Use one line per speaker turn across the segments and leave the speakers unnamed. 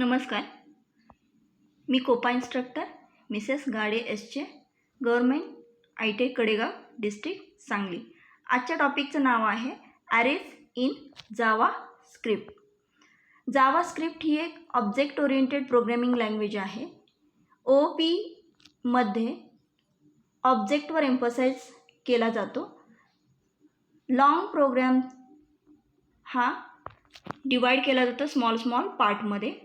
नमस्कार. मी COPA instructor Mrs Gade एसचे, government ITI Kadegaon, district Sangli. आजच्या टॉपिकचं नाव आहे arrays in JavaScript. JavaScript ही एक ऑब्जेक्ट ओरिएंटेड प्रोग्रामिंग लँग्वेज आहे. OOPमध्ये ऑब्जेक्टवर एम्फसाइज केला जातो. लॉंग प्रोग्राम हा डिवाईड केला जातो स्मॉल पार्टमध्ये.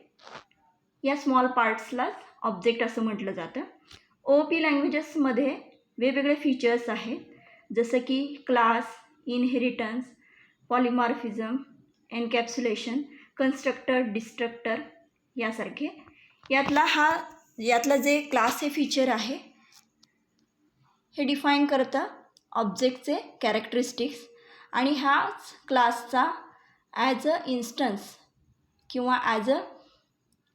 या स्मॉल पार्ट्सलाच ऑब्जेक्ट असं म्हटलं जातं. OOP लँग्वेजेसमध्ये वेगवेगळे फीचर्स आहेत, जसं की class, inheritance, polymorphism, encapsulation, constructor, destructor यासारखे. यातला जे क्लास हे फीचर आहे हे डिफाईन करतं ऑब्जेक्टचे कॅरेक्टरिस्टिक्स आणि ह्याच क्लासचा ॲज अ इन्स्टन्स किंवा ॲज अ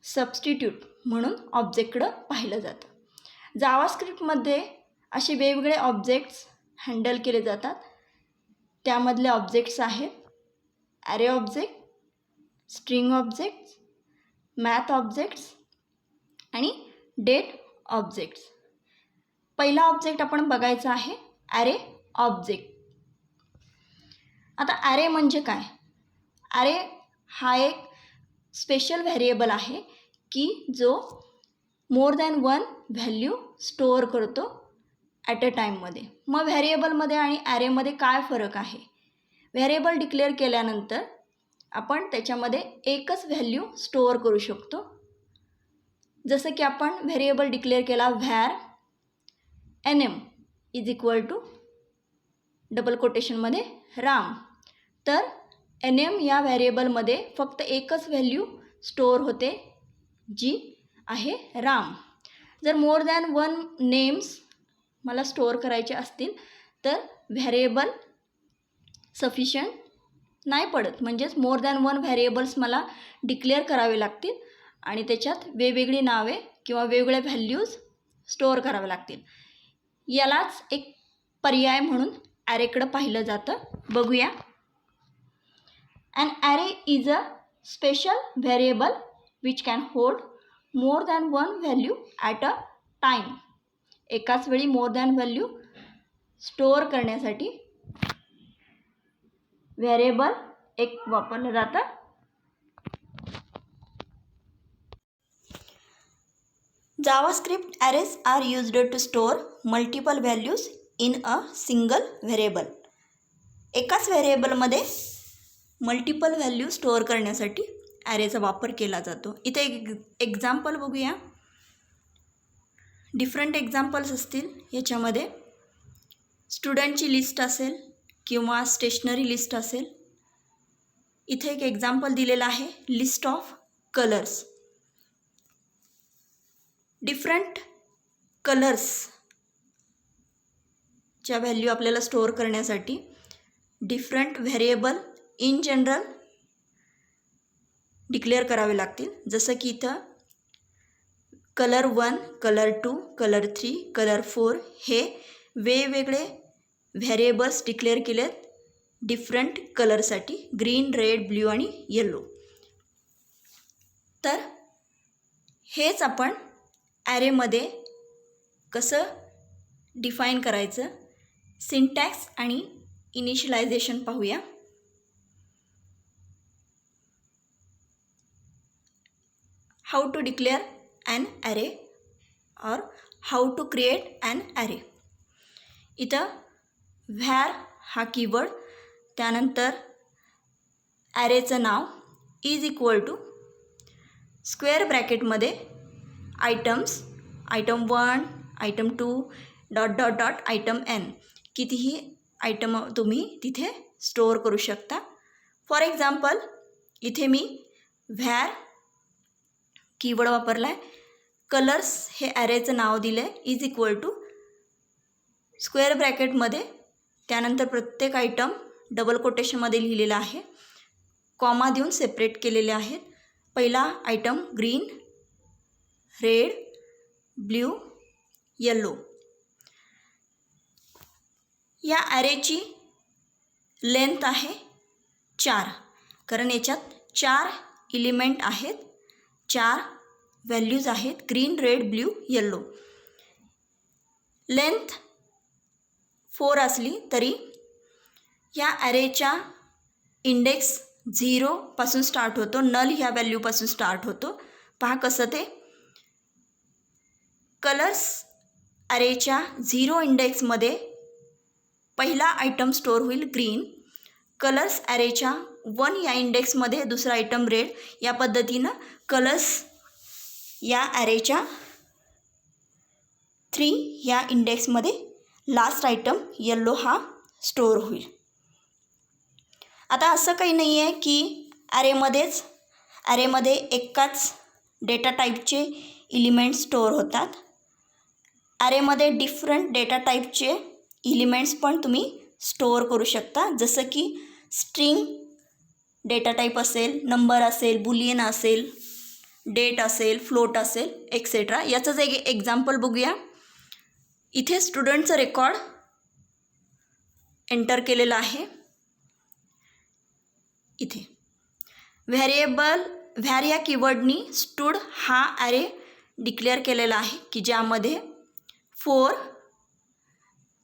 सबस्टिट्यूट म्हणून ऑब्जेक्टकडं पाहिलं जातं. जावास्क्रिप्टमध्ये असे वेगवेगळे ऑब्जेक्ट्स हँडल केले जातात. त्यामधले ऑब्जेक्ट्स आहेत array object, string objects, math objects आणि डेट ऑब्जेक्ट्स. पहिला ऑब्जेक्ट आपण बघायचा आहे ॲरे ऑब्जेक्ट. आता ॲरे म्हणजे काय? ॲरे हा एक स्पेशल व्हेरिएबल आहे की जो more than one value store करतो ॲट अ टाईममध्ये. मग व्हेरिएबलमध्ये आणि ॲरेमध्ये काय फरक आहे? व्हेरिएबल डिक्लेअर केल्यानंतर आपण त्याच्यामध्ये एकच व्हॅल्यू स्टोअर करू शकतो. जसं की आपण व्हेरिएबल डिक्लेअर केला var NM is equal to double कोटेशनमध्ये राम, तर NM या व्हेरिएबलमध्ये फक्त एकच व्हॅल्यू स्टोअर होते जी आहे राम. जर मोर दॅन वन नेम्स मला स्टोअर करायचे असतील तर व्हेरिएबल सफिशियंट नाही पडत. म्हणजेच मोर दॅन वन व्हेरिएबल्स मला डिक्लेअर करावे लागतील आणि त्याच्यात वेगवेगळी नावे किंवा वेगवेगळ्या व्हॅल्यूज स्टोअर करावे लागतील. यालाच एक पर्याय म्हणून ॲरेकडं पाहिलं जातं. बघूया. An array is a special variable which can hold more than one value at a time. एकाच वेळी मोर दॅन व्हॅल्यू स्टोअर करण्यासाठी व्हेरिएबल एक वापरलं जातं. JavaScript arrays are used to store multiple values in a single variable. एकाच व्हेरिएबलमध्ये multiple value store करण्यासाठी ॲरेचा वापर केला जातो. इथे एक एक्झाम्पल बघूया. डिफरंट एक्झाम्पल्स असतील याच्यामध्ये. स्टुडंटची लिस्ट असेल किंवा स्टेशनरी लिस्ट असेल. इथे एक एक्झाम्पल दिलेलं आहे लिस्ट ऑफ कलर्स. डिफरंट कलर्सच्या व्हॅल्यू आपल्याला स्टोअर करण्यासाठी different variable in general declare करावे लागतील. जसं की इथं कलर 1, कलर 2, कलर 3, कलर 4 हे वेगवेगळे व्हेरिएबल्स डिक्लेअर केलेत डिफरंट कलरसाठी, ग्रीन, रेड, ब्ल्यू आणि येलो. तर हेच आपण ॲरेमध्ये कसं डिफाईन करायचं, सिंटॅक्स आणि इनिशियलायझेशन पाहूया. How to declare an array or how to create an array. इथं व्हॅर हा कीवर्ड, त्यानंतर ॲरेचं नाव इज इक्वल टू स्क्वेअर ब्रॅकेटमध्ये items, item 1, item 2, dot dot dot item n, कितीही आयटम तुम्ही तिथे स्टोअर करू शकता. फॉर एक्झाम्पल इथे मी व्हॅर कीवर्ड वापरला आहे. कलर्स हे ॲरेचं नाव दिलं आहे इज इक्वल टू स्क्वेअर ब्रॅकेटमध्ये, त्यानंतर प्रत्येक आयटम डबल कोटेशनमध्ये लिहिलेला आहे, कॉमा देऊन सेपरेट केलेले आहेत. पहिला item green, red, blue, yellow. या ॲरेची लेंथ आहे 4, कारण याच्यात 4 एलिमेंट आहेत. 4 व्हॅल्यूज आहेत, green, red, blue, yellow. Length 4 असली तरी ह्या ॲरेच्या इंडेक्स 0पासून स्टार्ट होतो, नल ह्या व्हॅल्यूपासून स्टार्ट होतो. पहा कसं ते. कलर्स ॲरेच्या 0 इंडेक्समध्ये पहिला आयटम स्टोअर होईल ग्रीन. कलर्स ॲरेच्या 1 या इंडेक्समध्ये दुसरा आयटम रेड. या पद्धतीनं कलर्स या ॲरेच्या 3 या इंडेक्समध्ये लास्ट आयटम येल्लो हा स्टोअर होईल. आता असं काही नाही आहे की ॲरेमध्ये एकाच डेटा टाईपचे इलिमेंट स्टोअर होतात. ॲरेमध्ये डिफरंट डेटा टाईपचे इलिमेंट्स पण तुम्ही स्टोअर करू शकता. जसं की स्ट्रिंग डेटा टाईप असेल, नंबर असेल, बुलियन असेल, डेट असेल, फ्लोट असेल, एक्सेट्रा. याचंच एक एक्झाम्पल बघूया. इथे स्टुडंटचं रेकॉर्ड एंटर केलेलं आहे. इथे व्हॅर या कीवर्डनी स्टूड हा ॲरे डिक्लेअर केलेला आहे की ज्यामध्ये 4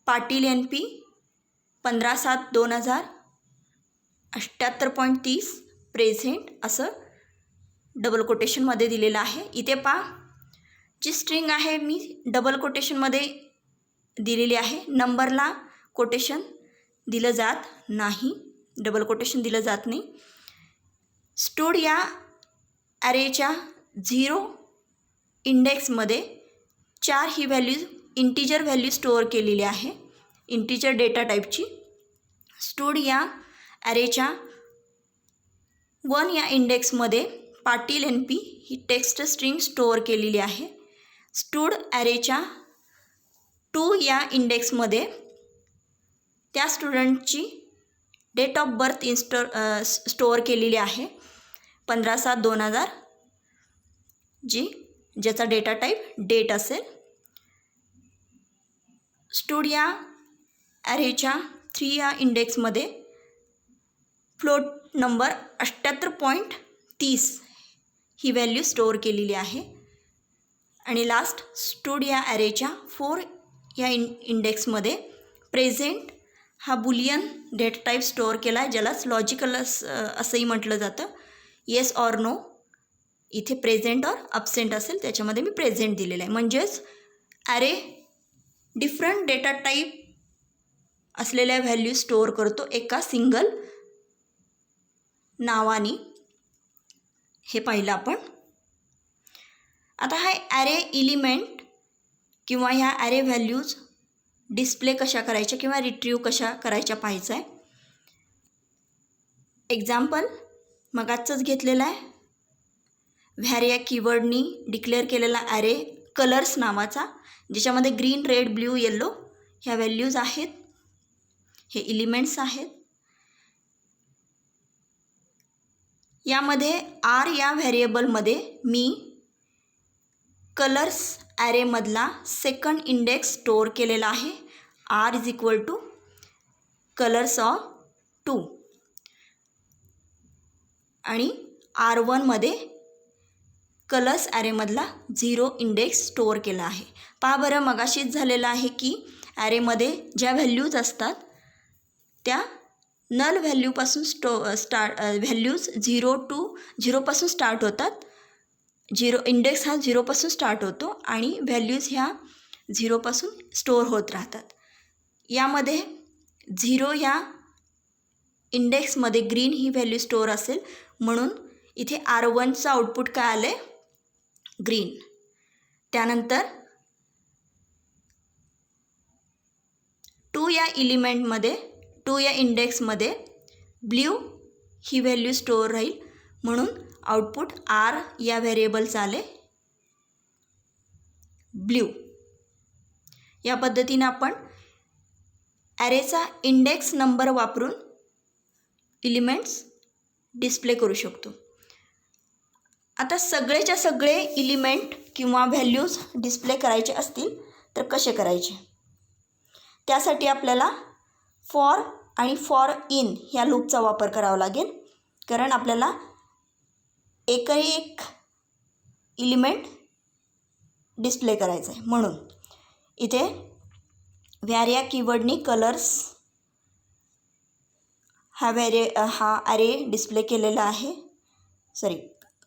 पाटील NP 15/7/2000 78.30 प्रेझेंट असं डबल कोटेशनमध्ये दिलेलं आहे. इथे पहा जी स्ट्रिंग आहे मी डबल कोटेशनमध्ये दिलेली आहे. नंबरला कोटेशन दिलं जात नाही, डबल कोटेशन दिलं जात नाही. स्टूड या ॲरेच्या 0 इंडेक्समध्ये 4 ही व्हॅल्यू इंटिजर व्हॅल्यू स्टोअर केलेली आहे, इंटिजर डेटा टाईपची. स्टूड या ॲरेच्या 1 या इंडेक्समध्ये पाटील NP ही टेक्स्ट स्ट्रिंग स्टोअर केलेली आहे. स्टूड ॲरेच्या 2 या इंडेक्समध्ये त्या स्टुडंटची डेट ऑफ बर्थ स्टोअर केलेली आहे 15/7/2000 ज्याचा डेटा टाईप डेट असेल. स्टूड या ॲरेच्या 3 या इंडेक्समध्ये फ्लोट नंबर 78.30 ही व्हॅल्यू स्टोअर केलेली आहे. आणि लास्ट स्टूड या ॲरेच्या 4 या इंडेक्समध्ये प्रेझेंट हा बुलियन डेटा टाईप स्टोअर केला आहे, ज्यालाच लॉजिकल असंही म्हटलं जातं. Yes or no. इथे प्रेझेंट ऑर अब्सेंट असेल त्याच्यामध्ये मी प्रेझेंट दिलेलं आहे. म्हणजेच ॲरे डिफरंट डेटा टाईप असलेल्या व्हॅल्यू स्टोअर करतो एका सिंगल नावाने. हे पाहिलं आपण. आता हा ॲरे इलिमेंट किंवा ह्या ॲरे व्हॅल्यूज डिस्प्ले कशा करायच्या किंवा रिट्रीव कशा करायच्या पाहायचं आहे. एक्झाम्पल मगाचंच घेतलेलं आहे. व्हॅर या कीवर्डनी डिक्लेअर केलेला ॲरे कलर्स नावाचा, ज्याच्यामध्ये ग्रीन, रेड, ब्ल्यू, येल्लो ह्या व्हॅल्यूज आहेत, हे इलिमेंट्स आहेत. यामध्ये आर या व्हेरिएबलमध्ये मी कलर्स ॲरेमधला सेकंड इंडेक्स स्टोअर केलेला आहे. R is equal to colours of 2 आणि R1मध्ये कलर्स ॲरेमधला 0 इंडेक्स स्टोअर केला आहे. पहा बरं, मगाशीच झालेलं आहे की ॲरेमध्ये ज्या व्हॅल्यूज असतात त्या नल व्हॅल्यूपासून व्हॅल्यूज 0पासून स्टार्ट होतात. 0 इंडेक्स हा 0पासून स्टार्ट होतो आणि व्हॅल्यूज ह्या 0पासून स्टोअर होत राहतात. यामध्ये 0 या इंडेक्समध्ये ग्रीन ही व्हॅल्यू स्टोअर असेल, म्हणून इथे R1चं आउटपुट काय आलं आहे, ग्रीन. त्यानंतर 2 या इलिमेंटमध्ये 2 या इंडेक्समध्ये ब्ल्यू ही व्हॅल्यू स्टोअर राहील, म्हणून आउटपुट आर या व्हेरिएबलचं आले ब्ल्यू. या पद्धतीने आपण ॲरेचा इंडेक्स नंबर वापरून इलिमेंट्स डिस्प्ले करू शकतो. आता सगळेच्या सगळे इलिमेंट किंवा व्हॅल्यूज डिस्प्ले करायचे असतील तर कसे करायचे, त्यासाठी आपल्याला फॉर आणि फॉर इन ह्या लूपचा वापर करावा लागेल. कारण आपल्याला एक इलिमेंट डिस्प्ले करायचं आहे. म्हणून इथे व्हेअर या कीवर्डनी कलर्स हा ॲरे डिस्प्ले केलेला आहे.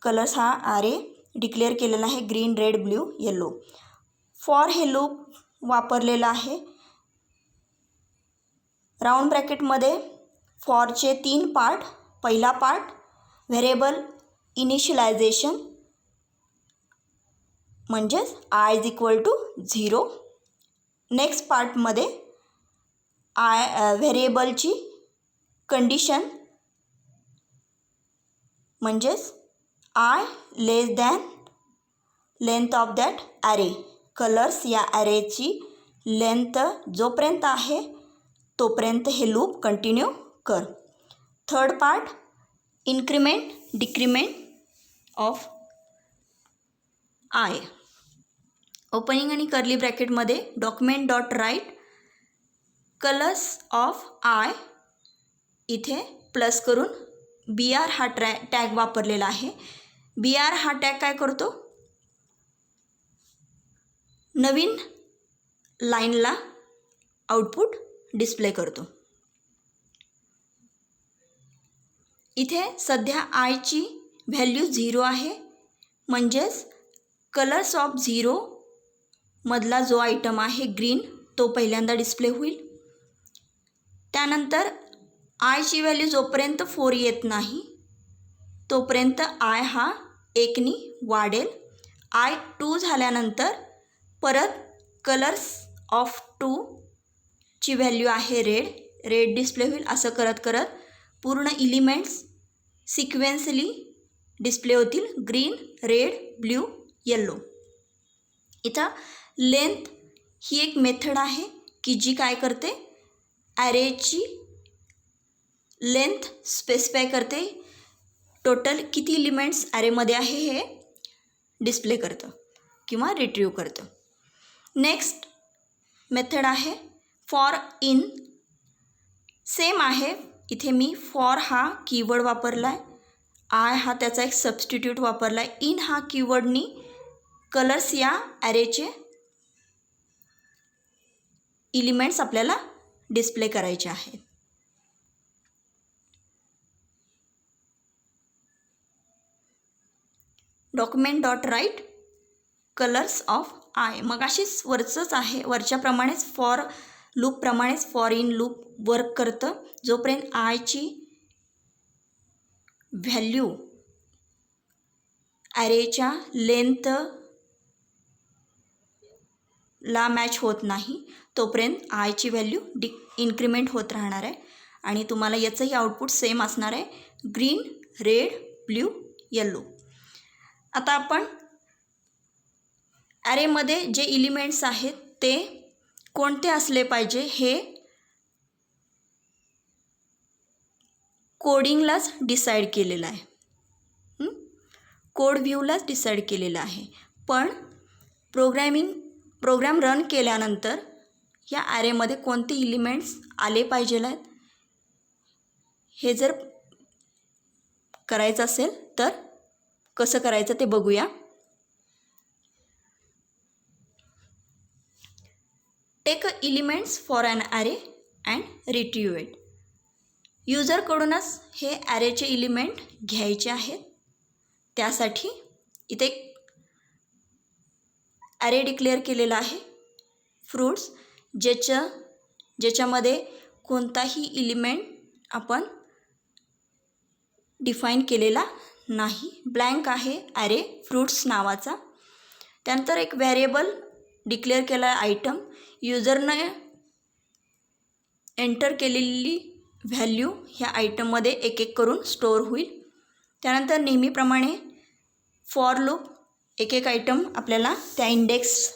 कलर्स हा ॲरे डिक्लेअर केलेला आहे. Green, red, blue, yellow. For हे लूप वापरलेला आहे. राऊंड ब्रॅकेटमध्ये फॉरचे 3 पार्ट. पहिला पार्ट व्हेरिएबल इनिशियलायझेशन म्हणजेच i is equal to 0. Next पार्टमध्ये व्हेरिएबलची कंडिशन म्हणजेच i less than length of that array. Colours या ॲरेची लेंथ जोपर्यंत आहे तोपर्यंत हे लूप कंटिन्यू कर. Third part increment decrement of I. Opening आणि कर्ली ब्रॅकेटमध्ये document dot write colours of i इथे प्लस करून BR हा टॅग वापरलेला आहे. BR हा टॅग काय करतो, नवीन लाईनला आउटपुट डिस्प्ले करतो. इथे सध्या आयची व्हॅल्यू 0 आहे म्हणजेच कलर्स ऑफ 0 मधला जो आयटम आहे ग्रीन तो पहिल्यांदा डिस्प्ले होईल. त्यानंतर आयची व्हॅल्यू जोपर्यंत 4 येत नाही तोपर्यंत आय हा 1नी वाढेल. आय 2 झाल्यानंतर परत कलर्स ऑफ 2 ची व्हॅल्यू आहे रेड डिस्प्ले होईल. असं करत करत पूर्ण इलिमेंट्स सिक्वेन्सली डिस्प्ले होतील. Green, red, blue, yellow. इथं लेंथ ही एक मेथड आहे की जी काय करते, ॲरेची लेंथ स्पेसिफाय करते. टोटल किती इलिमेंट्स ॲरेमध्ये आहे हे डिस्प्ले करतं किंवा रिट्रीव करतं. नेक्स्ट मेथड आहे फॉर इन. सेम आहे. इथे मी फॉर हा कीवर्ड वापरला आहे. आय हा त्याचा एक सबस्टिट्यूट वापरला आहे. इन हा कीवर्डनी कलर्स या ॲरेचे इलिमेंट्स आपल्याला डिस्प्ले करायचे आहेत. Document dot write colours of i. मग अशीच वरचंच आहे, वरच्याप्रमाणेच फॉर लूपप्रमाणेच फॉर इन लूप वर्क करतं. जोपर्यंत आयची व्हॅल्यू ॲरेच्या लेंथला मॅच होत नाही तोपर्यंत आयची व्हॅल्यू इन्क्रिमेंट होत राहणार आहे. आणि तुम्हाला याचंही आउटपुट सेम असणार आहे, ग्रीन, रेड, ब्ल्यू, येलो. आता आपण ॲरेमध्ये जे इलिमेंट्स आहेत ते कोणते असले पाहिजे हे कोडिंगलाच डिसाईड केलेलं आहे. कोड व्ह्यूलाच डिसाईड केलेलं आहे. पण प्रोग्राम रन केल्यानंतर या ॲरेमध्ये कोणते इलिमेंट्स आले पाहिजेल आहेत हे जर करायचं असेल तर कसं करायचं ते बघूया. Take elements for an array and retrieve it. यूजरकडूनच हे ॲरेचे एलिमेंट घ्यायचे आहेत. त्यासाठी इथे ॲरे डिक्लेअर केलेला आहे फ्रूट्स, ज्याच्यामध्ये कोणताही एलिमेंट आपण डिफाईन केलेला नाही. ब्लँक आहे ॲरे फ्रूट्स नावाचा. त्यानंतर एक व्हेरिएबल डिक्लेअर केला आयटम. युजरने एंटर केलेली व्हॅल्यू ह्या आयटममध्ये एक एक करून स्टोअर होईल. त्यानंतर नेहमीप्रमाणे फॉर लूप एक एक आयटम आपल्याला त्या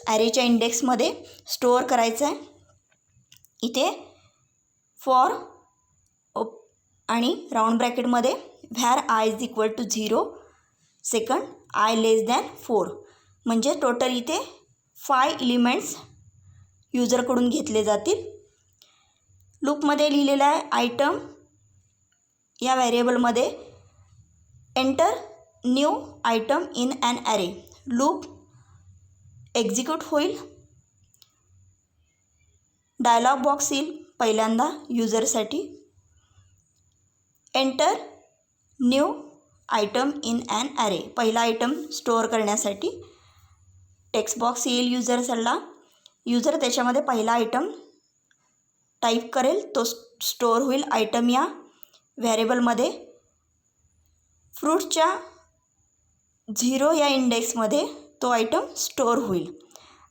ॲरेच्या इंडेक्समध्ये स्टोअर करायचं आहे. इथे फॉर आणि राऊंड ब्रॅकेटमध्ये var i is equal to 0 second i less than 4 म्हणजे टोटल इथे 5 एलिमेंट्स यूजरकडून घेतले जातील. लूपमध्ये लिहिलेला आहे आयटम या व्हेरिएबलमध्ये enter new item in an array. Loop execute होईल. डायलॉग बॉक्स येईल पहिल्यांदा युजरसाठी. Enter new item in an array, पहिला आयटम स्टोअर करण्यासाठी टेक्स्ट बॉक्स येईल युजरला. युजर त्याच्यामध्ये पहिला आयटम टाईप करेल, तो स्टोअर होईल आयटम या व्हेरिएबलमध्ये. फ्रूटच्या 0 या इंडेक्समध्ये तो आयटम स्टोअर होईल.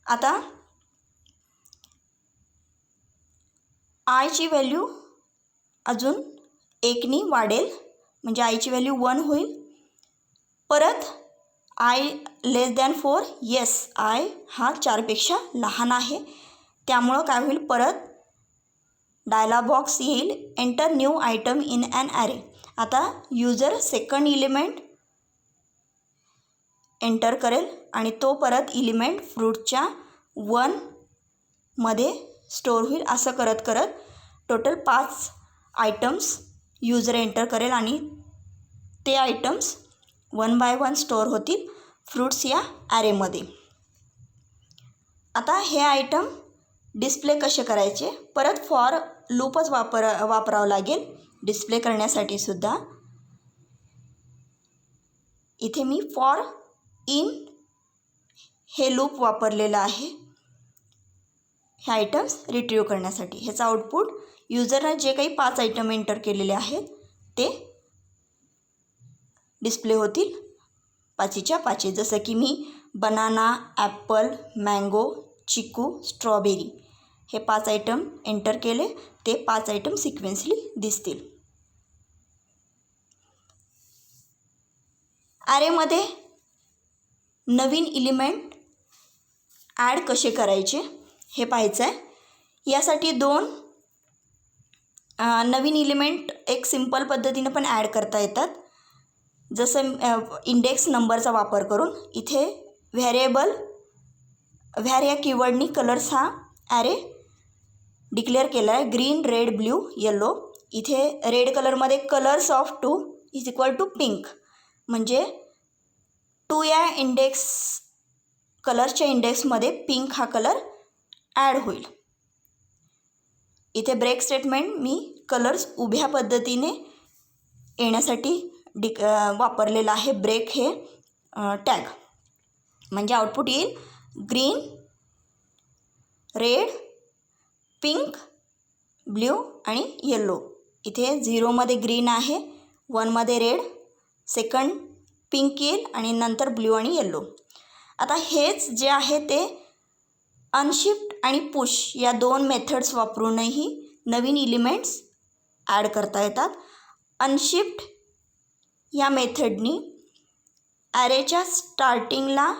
आता आयची व्हॅल्यू अजून 1नी वाढेल, म्हणजे आयची व्हॅल्यू 1 होईल. परत I less than 4, yes I हा 4पेक्षा लहान आहे, त्यामुळं काय होईल, परत डायलॉग बॉक्स येईल, enter new item in an array. आता युजर सेकंड इलिमेंट एंटर करेल आणि तो परत इलिमेंट फ्रूटच्या 1मध्ये स्टोअर होईल. असं करत करत टोटल 5 आयटम्स युजर एंटर करेल आणि ते आयटम्स 1 बाय 1 स्टोअर होतील फ्रूट्स या ॲरेमध्ये. आता हे आयटम डिस्प्ले कसे करायचे, परत फॉर लूपच वापरावं लागेल डिस्प्ले करण्यासाठी सुद्धा. इथे मी फॉर इन हे लूप वापरलेलं आहे हे आयटम्स रिट्रीव्ह करण्यासाठी. ह्याचा आउटपुट युजरनं जे काही 5 आयटम एंटर केलेले आहेत ते डिस्प्ले होतील 5च्या 5. जसं की मी बनाना, ॲपल, मँगो, चिकू, स्ट्रॉबेरी हे 5 आयटम एंटर केले, ते 5 आयटम सिक्वेन्सली दिसतील. ॲरेमध्ये नवीन इलिमेंट ॲड कसे करायचे हे पाहायचं आहे. यासाठी 2 नवीन इलिमेंट एक सिंपल पद्धतीनं पण ॲड करता येतात. जसं इंडेक्स नंबरचा वापर करून इथे व्हॅर या कीवर्डनी कलर्स हा ॲरे डिक्लेअर केला आहे. Green, red, blue, yellow. इथे रेड कलरमध्ये colours of 2 is equal to pink, म्हणजे 2 या इंडेक्स कलर्सच्या इंडेक्समध्ये पिंक हा कलर ॲड होईल. इथे ब्रेक स्टेटमेंट मी कलर्स उभ्या पद्धतीने येण्यासाठी वापरलेलं आहे. ब्रेक हे टॅग, म्हणजे आउटपुट येईल ग्रीन, रेड, पिंक, ब्ल्यू आणि येल्लो. इथे 0मध्ये ग्रीन आहे, 1मध्ये रेड, सेकंड पिंक येईल आणि नंतर ब्ल्यू आणि येल्लो. आता हेच जे आहे ते अनशिफ्ट आणि पुश या 2 मेथड्स वापरूनही नवीन इलिमेंट्स ॲड करता येतात. अनशिफ्ट या मेथडनी ॲरेच्या स्टार्टिंगला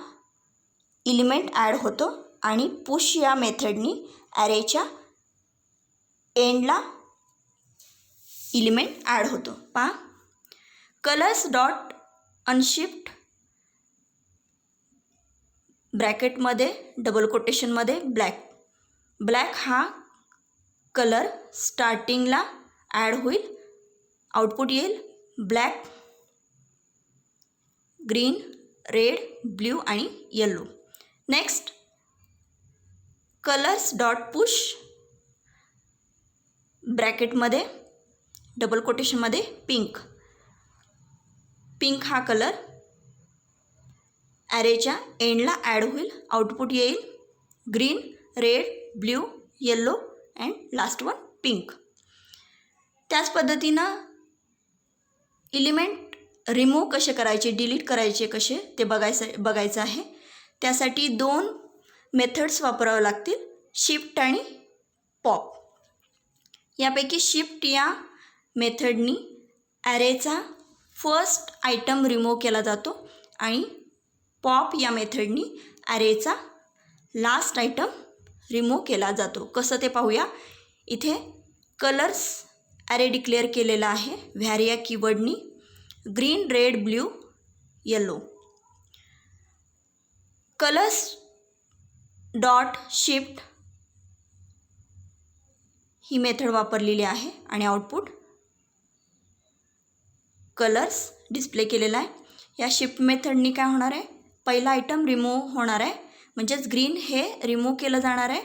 इलिमेंट ॲड होतो आणि पुश या मेथडनी ॲरेच्या एंडला इलिमेंट ॲड होतो. पहा, कलर्स डॉट अनशिफ्ट ब्रॅकेटमध्ये डबल कोटेशनमध्ये ब्लॅक हा कलर स्टार्टिंगला ॲड होईल. आउटपुट येईल ब्लॅक, ग्रीन, रेड, ब्ल्यू आणि yellow. Next colours dot push ब्रॅकेटमध्ये डबल कोटेशनमध्ये पिंक हा कलर ॲरेच्या एंडला ॲड होईल. आउटपुट येईल green, red, blue, yellow and last one pink. त्याच पद्धतीनं इलिमेंट रिमूव्ह कसे करायचे, डिलीट करायचे कसे ते बघायचं आहे. त्यासाठी 2 मेथड्स वापरावे लागतील, शिफ्ट आणि पॉप. यापैकी शिफ्ट या मेथडनी ॲरेचा फर्स्ट आयटम रिमूव्ह केला जातो आणि पॉप या मेथडनी ॲरेचा लास्ट आयटम रिमूव्ह केला जातो. कसं ते पाहूया. इथे कलर्स ॲरे डिक्लेअर केलेला आहे व्हॅर या कीवर्डनी, green, red, blue, yellow. Colours dot shift ही मेथड वापरलेली आहे आणि आउटपुट कलर्स डिस्प्ले केलेला आहे. या शिफ्ट मेथडनी काय होणार आहे, पहिला आयटम रिमूव्ह होणार आहे, म्हणजेच ग्रीन हे रिमूव्ह केलं जाणार आहे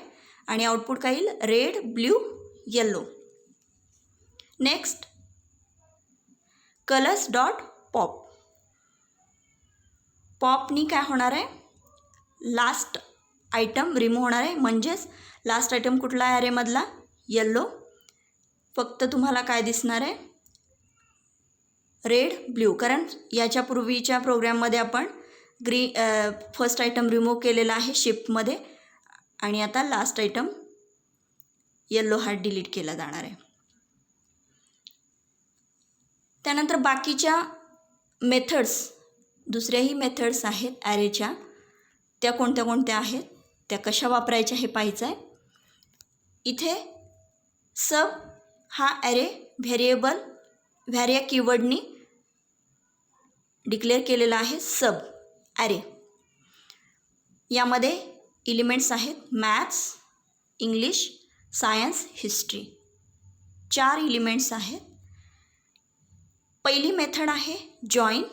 आणि आउटपुट काय येईल, red, blue, yellow. Next colours dot pop. पॉपनी काय होणार आहे, लास्ट आयटम रिमूव्ह होणार आहे, म्हणजेच लास्ट आयटम कुठला आहे ॲरेमधला, येल्लो. फक्त तुम्हाला काय दिसणार आहे, रेड, ब्ल्यू, कारण याच्या पूर्वीच्या प्रोग्राममध्ये आपण फर्स्ट आयटम रिमूव्ह केलेला आहे शिफ्टमध्ये आणि आता लास्ट आयटम येल्लो हा डिलीट केला जाणार आहे. त्यानंतर बाकीच्या मेथड्स, दुसऱ्याही मेथड्स आहेत ॲरेच्या, त्या कोणत्या कोणत्या आहेत, त्या कशा वापरायच्या हे पाहायचं आहे. इथे सब हा ॲरे व्हॅरिया कीवर्डनी डिक्लेअर केलेला आहे. सब ॲरे यामध्ये एलिमेंट्स आहेत maths, English, science, history, 4 elements आहेत. पहिली मेथड आहे जॉईन.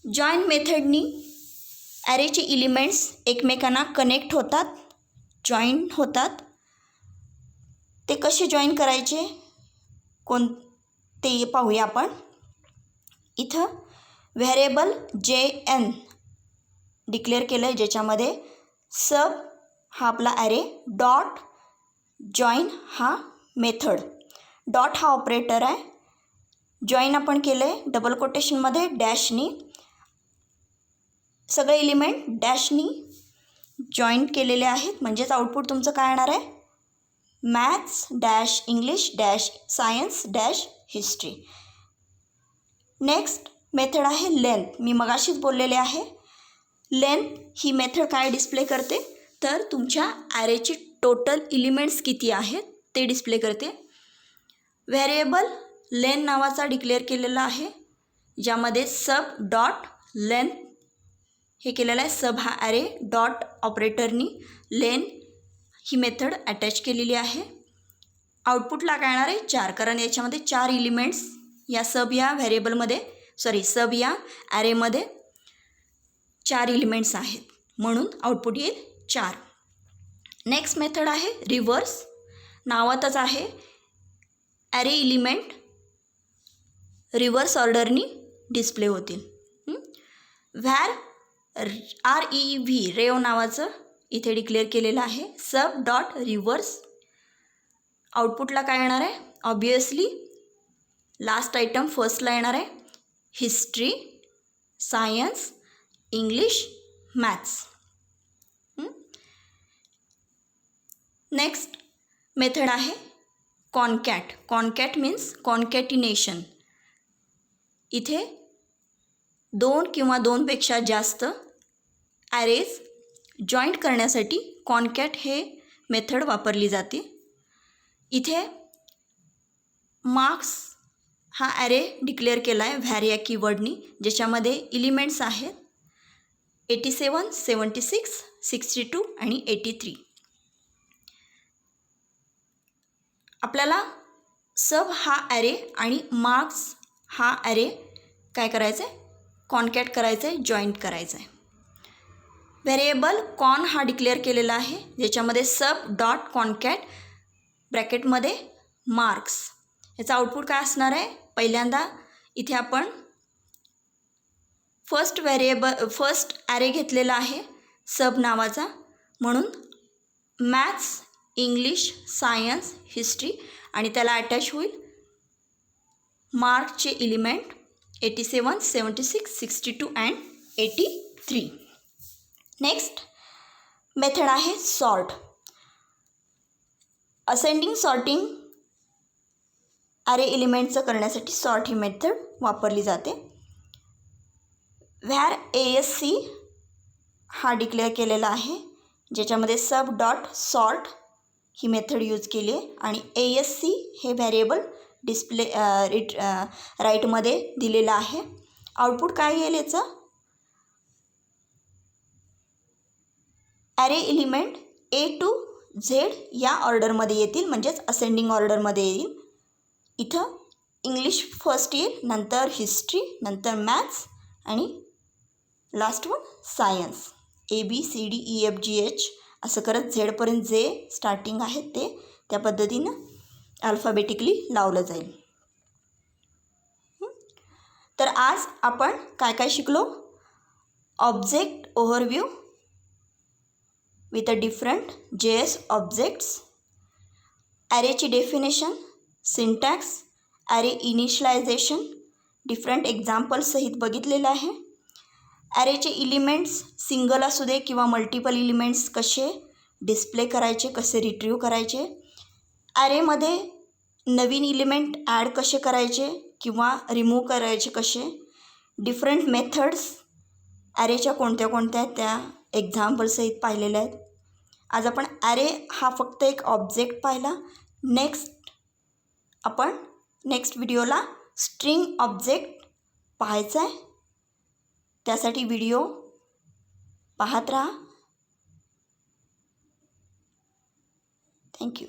जॉईन मेथडनी ॲरेचे एलिमेंट्स एकमेकांना कनेक्ट होतात, जॉईन होतात. ते कसे जॉईन करायचे ते पाहूया आपण. इथं व्हेरिएबल JN डिक्लेअर केलं आहे, ज्याच्यामध्ये सब हा आपला ॲरे, डॉट जॉईन हा मेथड. डॉट हा ऑपरेटर आहे, जॉईन आपण केलं आहे डबल कोटेशनमध्ये डॅशनी. सगळे एलिमेंट डॅशनी जॉईन केलेले आहेत, म्हणजेच आउटपुट तुमचं काय येणार आहे, maths dash English dash science dash history. Next method आहे लेंथ. मी मगाशीच बोललेले आहे, लेंथ ही मेथड काय डिस्प्ले करते, तर तुमच्या ॲरेचे टोटल एलिमेंट्स किती आहेत ते डिस्प्ले करते. व्हेरिएबल लेंथ नावाचा डिक्लेअर केलेला आहे, ज्यामध्ये सब डॉट लेंथ हे केलेलं आहे. सब हा ॲरे डॉट ऑपरेटरनी लेंथ ही मेथड अटॅच केलेली आहे. आउटपुटला काय येणार आहे 4, कारण याच्यामध्ये 4 एलिमेंट्स या सब या व्हेरिएबलमध्ये सब या ॲरेमध्ये 4 एलिमेंट्स आहेत, म्हणून आउटपुट येईल 4. नेक्स्ट मेथड आहे रिव्हर्स. नावातच आहे, ॲरे एलिमेंट रिव्हर्स ऑर्डरनी डिस्प्ले होतील. REV रेव नावाचं इथे डिक्लेअर केलेलं आहे. सब डॉट रिव्हर्स. आउटपुटला काय येणार आहे, ऑब्वियसली लास्ट आयटम फर्स्टला येणार आहे, history, science, English, maths. Next method आहे कॉनकॅट. Concat means concatenation. इथे 2 किंवा 2पेक्षा जास्त ॲरेज जॉईंट करण्यासाठी कॉनकॅट हे मेथड वापरली जाते. इथे मार्क्स हा ॲरे डिक्लेअर केला आहे व्हॅरिया कीवर्डनी, ज्याच्यामध्ये एलिमेंट्स आहेत 87, 76, 62 आणि 83. आपल्याला सब हा ॲरे आणि मार्क्स हा ॲरे काय करायचं आहे, कॉनकॅट करायचं आहे, जॉईंट करायचं आहे. व्हेरिएबल कॉन हा डिक्लेअर केलेला आहे, ज्याच्यामध्ये सब डॉट कॉनकॅट ब्रॅकेटमध्ये मार्क्स. याचा आउटपुट काय असणार आहे, पहिल्यांदा इथे आपण फर्स्ट ॲरे घेतलेला आहे सब नावाचा, म्हणून मॅथ्स, इंग्लिश, सायन्स, हिस्ट्री आणि त्याला अटॅच होईल मार्कचे एलिमेंट 87, 76, 62 अँड 83. नेक्स्ट मेथड आहे सॉर्ट. असेंडिंग सॉर्टिंग ॲरे एलिमेंटचं करण्यासाठी सॉर्ट ही मेथड वापरली जाते. ASC हा डिक्लेअर केलेला आहे, ज्याच्यामध्ये सब डॉट सॉर्ट ही मेथड यूज केली आहे आणि ASC हे व्हेरिएबल डिस्प्ले राईटमध्ये दिलेलं आहे. आउटपुट काय येईल याचं, array element A to Z या ऑर्डरमध्ये येतील, म्हणजेच असेंडिंग ऑर्डरमध्ये येईल. इथं इंग्लिश फर्स्ट येईल, नंतर हिस्ट्री, नंतर मॅथ्स आणि लास्ट वन सायन्स. ABCDEFGH असं करत झेडपर्यंत जे स्टार्टिंग आहे ते त्या पद्धतीनं अल्फाबेटिकली लावलं जाईल. तर आज आपण काय काय शिकलो? Object overview with a different JS objects, ॲरेची definition, syntax, array initialization different एक्झाम्पल्ससहित बघितलेलं आहे. ॲरेचे इलिमेंट्स सिंगल असू दे किंवा मल्टिपल इलिमेंट्स कसे डिस्प्ले करायचे, कसे रिट्रीव्ह करायचे, ॲरेमध्ये नवीन इलिमेंट ॲड कसे करायचे किंवा रिमूव्ह करायचे कसे, डिफरंट मेथड्स ॲरेच्या कोणत्या कोणत्या त्या एक्झाम्पल्ससहित पाहिलेल्या आहेत. आज आपण ॲरे हा फक्त एक ऑब्जेक्ट पाहिला. नेक्स्ट व्हिडिओला स्ट्रिंग ऑब्जेक्ट पाहायचा आहे. त्यासाठी व्हिडिओ पाहत राहा. थँक्यू.